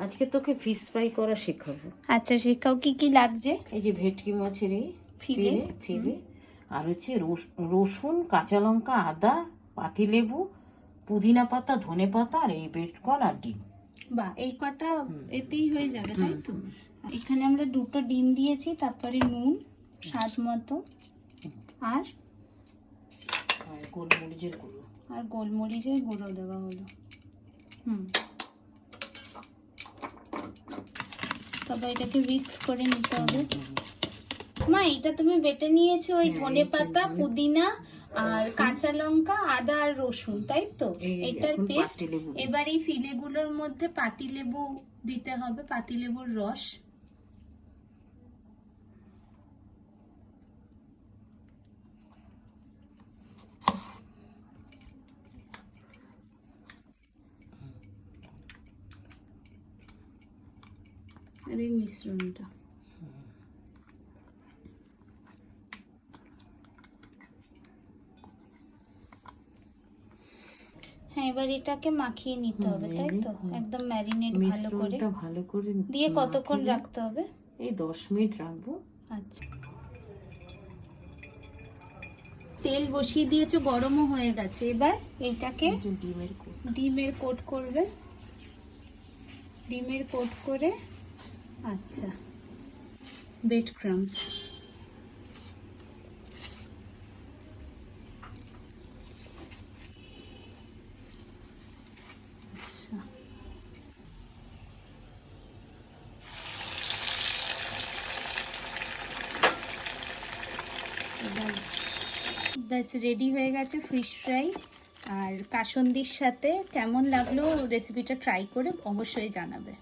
আজকে তোকে fish fry করা শেখাবো। আচ্ছা শেখাও, কি কি লাগছে? এই যে ভেটকি মাছের এই ফিলে ফিলে, আর হচ্ছে রসুন, কাঁচা লঙ্কা, আদা, পাতিলেবু, পুদিনা পাতা, ধনে পাতা, আর এই বেটকন আর ডিম। বা এই কটা এতেই হয়ে যাবে, তাই তো? এখানে আমরা 2টো ডিম দিয়েছি, তারপরে নুন স্বাদ মতো, আর গোলমরিচের গুঁড়ো। আর গোলমরিচের গুঁড়ো দেওয়া হলো। তবে এটাকে মিক্স করে নিতে হবে। মা এটা তুমি বেটে নিয়েছো ওই ধনে পাতা, পুদিনা আর কাঁচা লঙ্কা, আদা আর রসুন, তাই তো? এটার পেস্ট। এবার এই ফিলেগুলোর মধ্যে পাতিলেবু দিতে হবে, পাতিলেবুর রস। আর এই মিশ্রণটা হ্যাঁ, এবার এটাকে মাখিয়ে নিতে হবে, তাই তো? একদম ম্যারিনেট ভালো করে দিয়ে কতক্ষণ রাখতে হবে? এই 10 মিনিট রাখবো। আচ্ছা, তেল বসিয়ে দিয়েছো, গরমও হয়ে গেছে। এবার এইটাকে ডিমের কোট করবে, ডিমের কোট করে। আচ্ছা, ব্রেড ক্রাম্বস। আচ্ছা, ব্যাস রেডি হয়ে গেছে ফিশ ফ্রাই। আর কাসন্দির সাথে কেমন লাগলো রেসিপিটা ট্রাই করে অবশ্যই জানাবে।